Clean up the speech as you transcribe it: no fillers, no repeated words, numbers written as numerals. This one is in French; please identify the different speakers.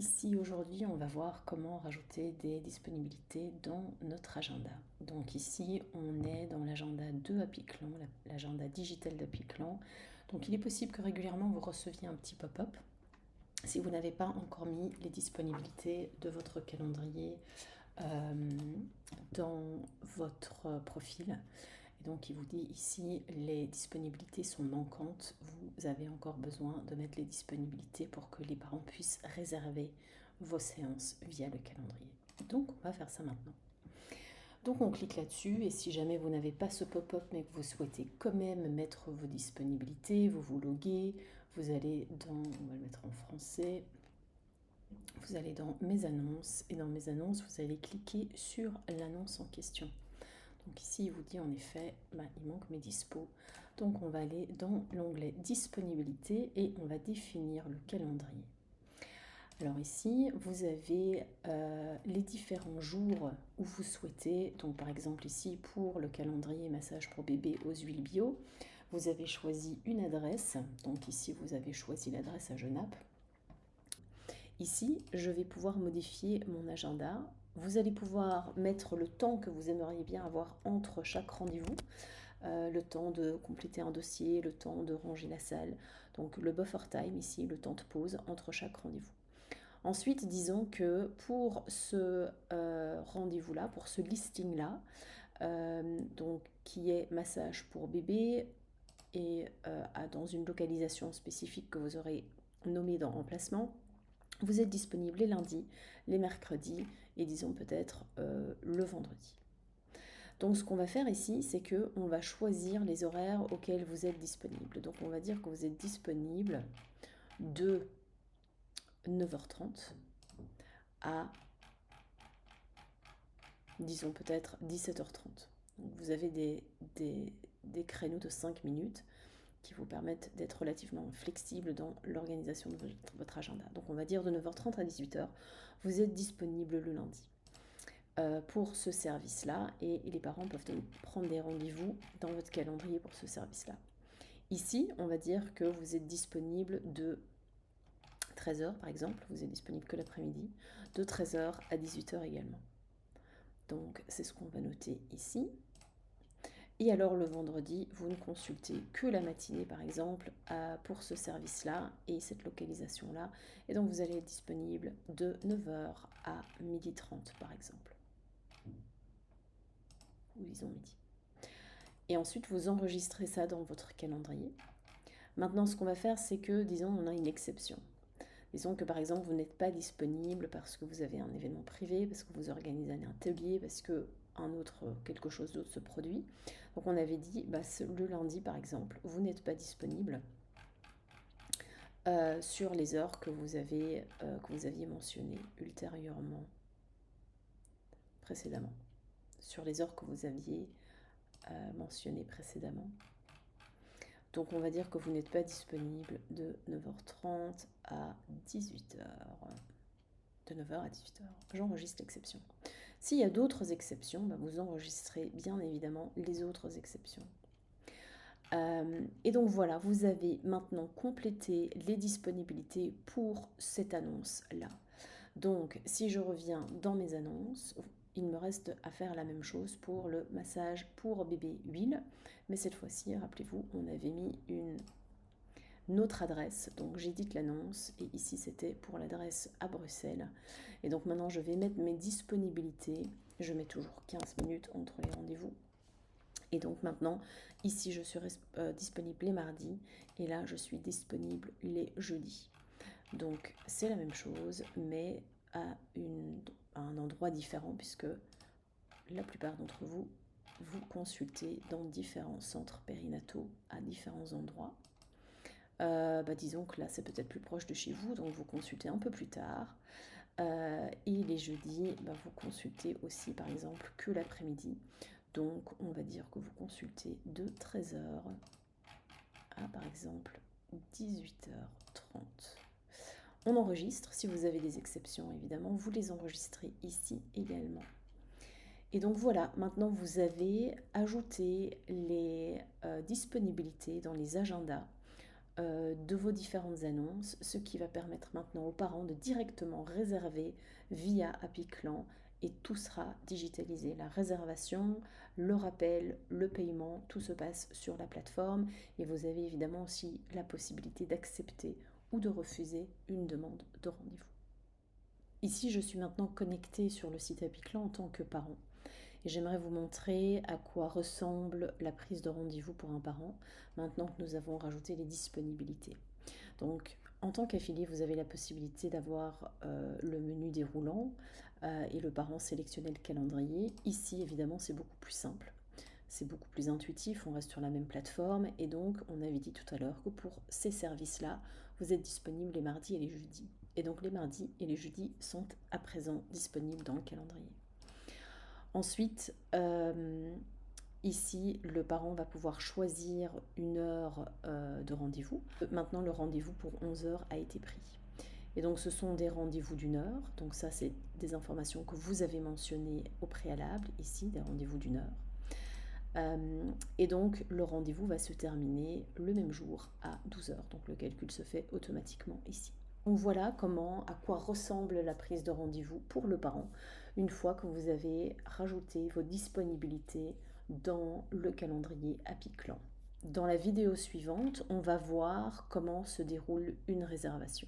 Speaker 1: ici aujourd'hui on va voir comment rajouter des disponibilités dans notre agenda. Donc ici on est dans l'agenda de Apiclan, l'agenda digital d'Apiclan. Donc il est possible que régulièrement vous receviez un petit pop-up si vous n'avez pas encore mis les disponibilités de votre calendrier dans votre profil. Et donc il vous dit ici les disponibilités sont manquantes, vous avez encore besoin de mettre les disponibilités pour que les parents puissent réserver vos séances via le calendrier. Donc on va faire ça maintenant. Donc on clique là-dessus et si jamais vous n'avez pas ce pop-up mais que vous souhaitez quand même mettre vos disponibilités, vous vous loguez, vous allez dans, on va le mettre en français, vous allez dans mes annonces et dans mes annonces vous allez cliquer sur l'annonce en question. Donc ici, il vous dit en effet, il manque mes dispos. Donc on va aller dans l'onglet disponibilité et on va définir le calendrier. Alors ici, vous avez les différents jours où vous souhaitez. Donc par exemple ici, pour le calendrier massage pour bébé aux huiles bio, vous avez choisi une adresse. Donc ici, vous avez choisi l'adresse à Genappe. Ici, je vais pouvoir modifier mon agenda. Vous allez pouvoir mettre le temps que vous aimeriez bien avoir entre chaque rendez-vous, le temps de compléter un dossier, le temps de ranger la salle. Donc le buffer time ici, le temps de pause entre chaque rendez-vous. Ensuite, disons que pour ce rendez-vous-là, pour ce listing-là, donc qui est massage pour bébé et dans une localisation spécifique que vous aurez nommée dans emplacement, vous êtes disponible les lundis, les mercredis et disons peut-être le vendredi. Donc ce qu'on va faire ici, c'est qu'on va choisir les horaires auxquels vous êtes disponible. Donc on va dire que vous êtes disponible de 9h30 à, disons peut-être 17h30. Donc vous avez des créneaux de 5 minutes qui vous permettent d'être relativement flexible dans l'organisation de votre agenda. Donc on va dire de 9h30 à 18h, vous êtes disponible le lundi pour ce service-là et les parents peuvent prendre des rendez-vous dans votre calendrier pour ce service-là. Ici, on va dire que vous êtes disponible de 13h par exemple, vous êtes disponible que l'après-midi, de 13h à 18h également. Donc c'est ce qu'on va noter ici. Et alors le vendredi, vous ne consultez que la matinée par exemple pour ce service-là et cette localisation-là. Et donc vous allez être disponible de 9h à 12h30 par exemple. Ou disons midi. Et ensuite vous enregistrez ça dans votre calendrier. Maintenant ce qu'on va faire c'est que, disons, on a une exception. Disons que par exemple vous n'êtes pas disponible parce que vous avez un événement privé, parce que vous organisez un atelier, parce que quelque chose d'autre se produit. Donc on avait dit le lundi par exemple, vous n'êtes pas disponible sur les heures que vous aviez mentionnées ultérieurement, précédemment. Sur les heures que vous aviez mentionnées précédemment. Donc on va dire que vous n'êtes pas disponible de 9h30 à 18h. De 9h à 18h. J'enregistre l'exception. S'il y a d'autres exceptions, vous enregistrez bien évidemment les autres exceptions. Et donc voilà, vous avez maintenant complété les disponibilités pour cette annonce-là. Donc si je reviens dans mes annonces, il me reste à faire la même chose pour le massage pour bébé huile. Mais cette fois-ci, rappelez-vous, on avait mis notre adresse, donc j'édite l'annonce et ici c'était pour l'adresse à Bruxelles et donc maintenant je vais mettre mes disponibilités, je mets toujours 15 minutes entre les rendez-vous et donc maintenant ici je suis disponible les mardis et là je suis disponible les jeudis, donc c'est la même chose mais à un endroit différent puisque la plupart d'entre vous consultez dans différents centres périnataux à différents endroits. Disons que là c'est peut-être plus proche de chez vous, donc vous consultez un peu plus tard. Et les jeudis, vous consultez aussi par exemple que l'après-midi. Donc on va dire que vous consultez de 13h à par exemple 18h30. On enregistre, si vous avez des exceptions évidemment, vous les enregistrez ici également. Et donc voilà, maintenant vous avez ajouté les disponibilités dans les agendas de vos différentes annonces, ce qui va permettre maintenant aux parents de directement réserver via AppyClan et tout sera digitalisé. La réservation, le rappel, le paiement, tout se passe sur la plateforme et vous avez évidemment aussi la possibilité d'accepter ou de refuser une demande de rendez-vous. Ici, je suis maintenant connectée sur le site AppyClan en tant que parent. Et j'aimerais vous montrer à quoi ressemble la prise de rendez-vous pour un parent, maintenant que nous avons rajouté les disponibilités. Donc, en tant qu'affilié, vous avez la possibilité d'avoir le menu déroulant et le parent sélectionner le calendrier. Ici, évidemment, c'est beaucoup plus simple. C'est beaucoup plus intuitif, on reste sur la même plateforme et donc on avait dit tout à l'heure que pour ces services-là, vous êtes disponibles les mardis et les jeudis. Et donc les mardis et les jeudis sont à présent disponibles dans le calendrier. Ensuite, ici, le parent va pouvoir choisir une heure de rendez-vous. Maintenant, le rendez-vous pour 11 heures a été pris. Et donc, ce sont des rendez-vous d'une heure. Donc ça, c'est des informations que vous avez mentionnées au préalable, ici, des rendez-vous d'une heure. Et donc, le rendez-vous va se terminer le même jour à 12 heures. Donc, le calcul se fait automatiquement ici. Donc voilà à quoi ressemble la prise de rendez-vous pour le parent une fois que vous avez rajouté vos disponibilités dans le calendrier AppyClan. Dans la vidéo suivante, on va voir comment se déroule une réservation.